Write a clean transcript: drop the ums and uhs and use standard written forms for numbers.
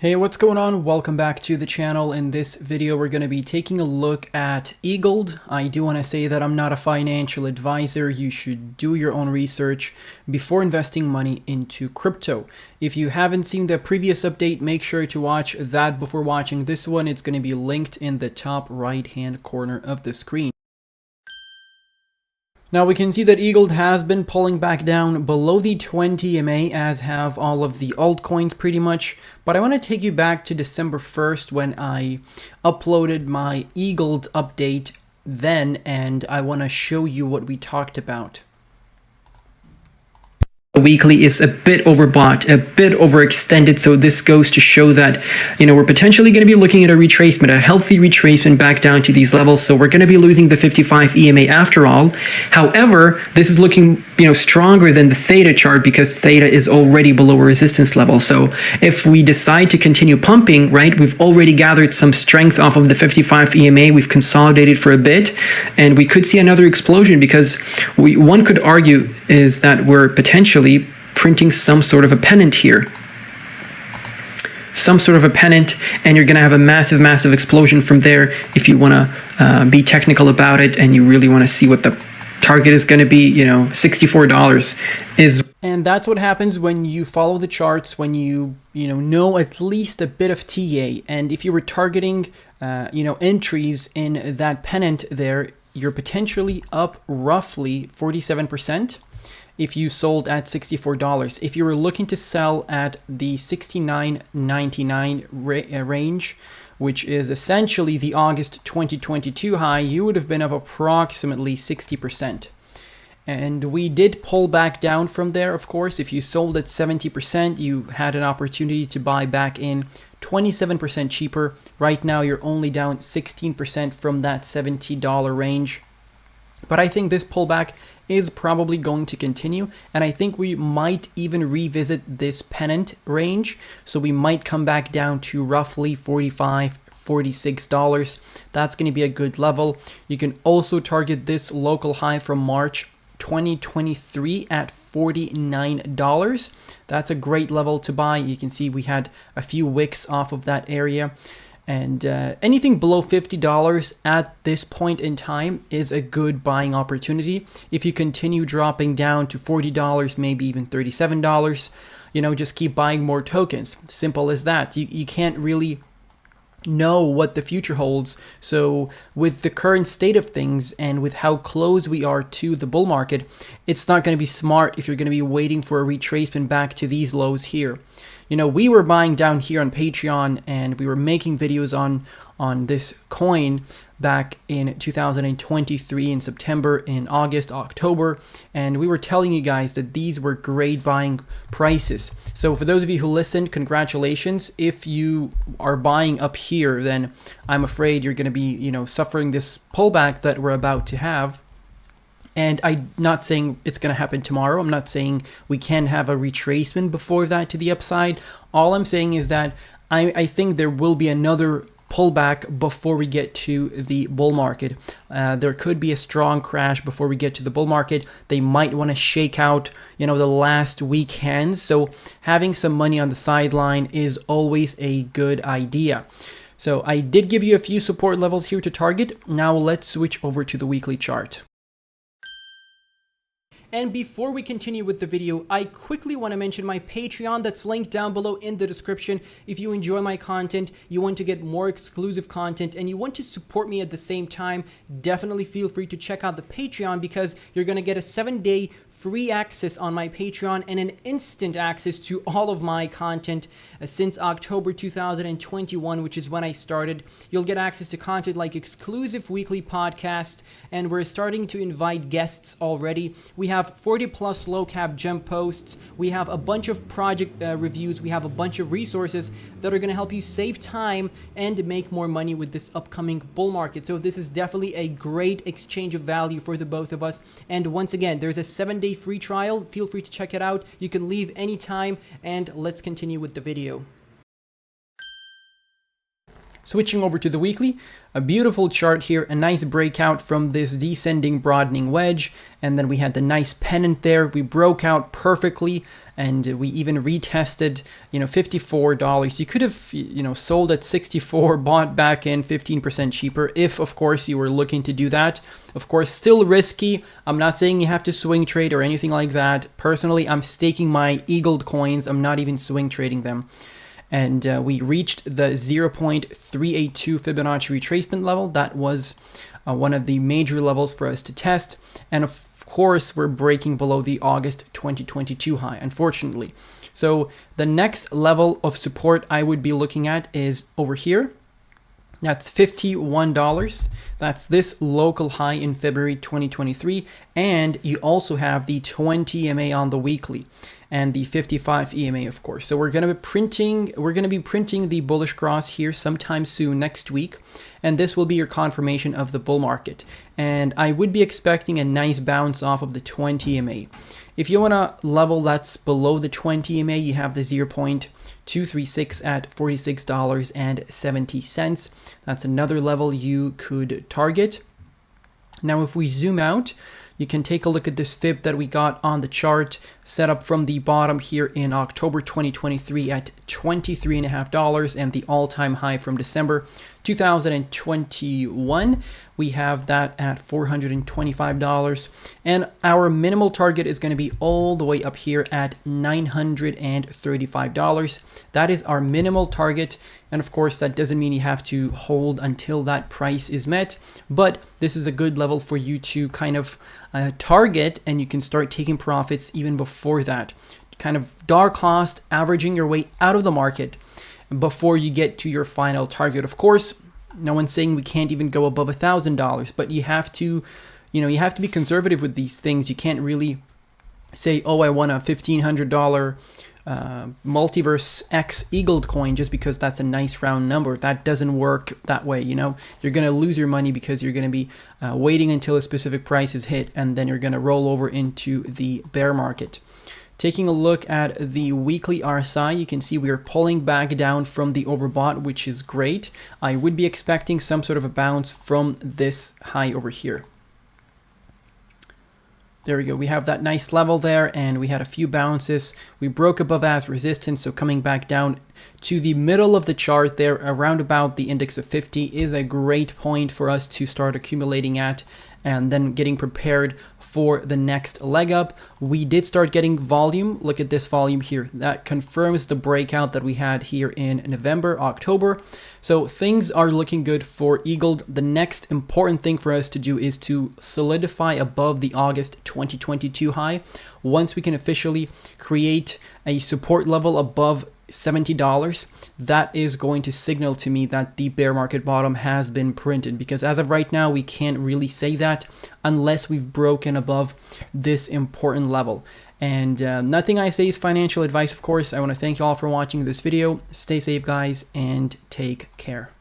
Hey, what's going on? Welcome back to the channel. In this video, we're going to be taking a look at Egld. I do want to say that I'm not a financial advisor. You should do your own research before investing money into crypto. If you haven't seen the previous update, make sure to watch that before watching this one. It's going to be linked in the top right-hand corner of the screen. Now we can see that Egld has been pulling back down below the 20 MA, as have all of the altcoins pretty much. But I want to take you back to December 1st when I uploaded my Egld update then, and I want to show you what we talked about. Weekly is a bit overbought, a bit overextended, so this goes to show that, we're potentially going to be looking at a retracement, a healthy retracement back down to these levels, so we're going to be losing the 55 EMA after all. However, this is looking, stronger than the theta chart because theta is already below a resistance level. So if we decide to continue pumping, right, we've already gathered some strength off of the 55 EMA, we've consolidated for a bit, and we could see another explosion because one could argue is that we're potentially printing some sort of a pennant here. Some sort of a pennant, and you're going to have a massive explosion from there if you want to be technical about it and you really want to see what the target is going to be. $64 is. And that's what happens when you follow the charts, when you know at least a bit of TA. And if you were targeting entries in that pennant there, you're potentially up roughly 47%. If you sold at $64. If you were looking to sell at the $69.99 range, which is essentially the August 2022 high, you would have been up approximately 60%. And we did pull back down from there, of course. If you sold at 70%, you had an opportunity to buy back in 27% cheaper. Right now, you're only down 16% from that $70 range. But I think this pullback is probably going to continue, and I think we might even revisit this pennant range. So we might come back down to roughly $45, $46. That's going to be a good level. You can also target this local high from March 2023 at $49. That's a great level to buy. You can see we had a few wicks off of that area. And anything below $50 at this point in time is a good buying opportunity. If you continue dropping down to $40, maybe even $37, just keep buying more tokens. Simple as that. You can't really know what the future holds. So with the current state of things and with how close we are to the bull market, it's not going to be smart if you're going to be waiting for a retracement back to these lows here. We were buying down here on Patreon, and we were making videos on this coin back in 2023 in September, in August, October, and we were telling you guys that these were great buying prices. So for those of you who listened, congratulations. If you are buying up here, then I'm afraid you're going to be, suffering this pullback that we're about to have. And I'm not saying it's going to happen tomorrow. I'm not saying we can have a retracement before that to the upside. All I'm saying is that I think there will be another pullback before we get to the bull market. There could be a strong crash before we get to the bull market. They might want to shake out, the last weak hands. So having some money on the sideline is always a good idea. So I did give you a few support levels here to target. Now let's switch over to the weekly chart. And before we continue with the video, I quickly want to mention my Patreon that's linked down below in the description. If you enjoy my content, you want to get more exclusive content, and you want to support me at the same time, definitely feel free to check out the Patreon because you're going to get a 7-day free access on my Patreon and an instant access to all of my content since October 2021, which is when I started. You'll get access to content like exclusive weekly podcasts, and we're starting to invite guests already. We have 40 plus low cap gem posts. We have a bunch of project reviews. We have a bunch of resources that are going to help you save time and make more money with this upcoming bull market. So this is definitely a great exchange of value for the both of us. And once again, there's a 7-day free trial. Feel free to check it out. You can leave anytime, and let's continue with the video. Switching over to the weekly, a beautiful chart here, a nice breakout from this descending broadening wedge, and then we had the nice pennant there. We broke out perfectly, and we even retested, $54. You could have, sold at 64, bought back in 15% cheaper if, of course, you were looking to do that. Of course, still risky. I'm not saying you have to swing trade or anything like that. Personally, I'm staking my Egld coins. I'm not even swing trading them. And we reached the 0.382 Fibonacci retracement level. That was one of the major levels for us to test. And of course, we're breaking below the August 2022 high, unfortunately. So the next level of support I would be looking at is over here. That's $51. That's this local high in February 2023. And you also have the 20 EMA on the weekly and the 55 EMA, of course. So we're going to be printing the bullish cross here sometime soon next week. And this will be your confirmation of the bull market. And I would be expecting a nice bounce off of the 20 EMA. If you want a level that's below the 20 EMA, you have the 0.236 at $46.70. That's another level you could target. Now, if we zoom out, you can take a look at this fib that we got on the chart, set up from the bottom here in October 2023 at $23.50 and the all-time high from December 2021. We have that at $425, and our minimal target is going to be all the way up here at $935. That is our minimal target, and of course that doesn't mean you have to hold until that price is met, but this is a good level for you to kind of target, and you can start taking profits even before that. Kind of dollar cost averaging your way out of the market before you get to your final target. Of course, no one's saying we can't even go above $1,000, but you have to, you have to be conservative with these things. You can't really say, oh, I want a $1,500 Multiversx Egld coin just because that's a nice round number. That doesn't work that way. You're going to lose your money because you're going to be waiting until a specific price is hit, and then you're going to roll over into the bear market. Taking a look at the weekly RSI, you can see we are pulling back down from the overbought, which is great. I would be expecting some sort of a bounce from this high over here. There we go. We have that nice level there, and we had a few bounces. We broke above as resistance, so coming back down to the middle of the chart there, around about the index of 50, is a great point for us to start accumulating at and then getting prepared for the next leg up. We did start getting volume. Look at this volume here. That confirms the breakout that we had here in November, October. So things are looking good for Egld. The next important thing for us to do is to solidify above the August 2022 high. Once we can officially create a support level above $70, that is going to signal to me that the bear market bottom has been printed, because as of right now we can't really say that unless we've broken above this important level. And nothing I say is financial advice, of course. I want to thank you all for watching this video. Stay safe, guys, and take care.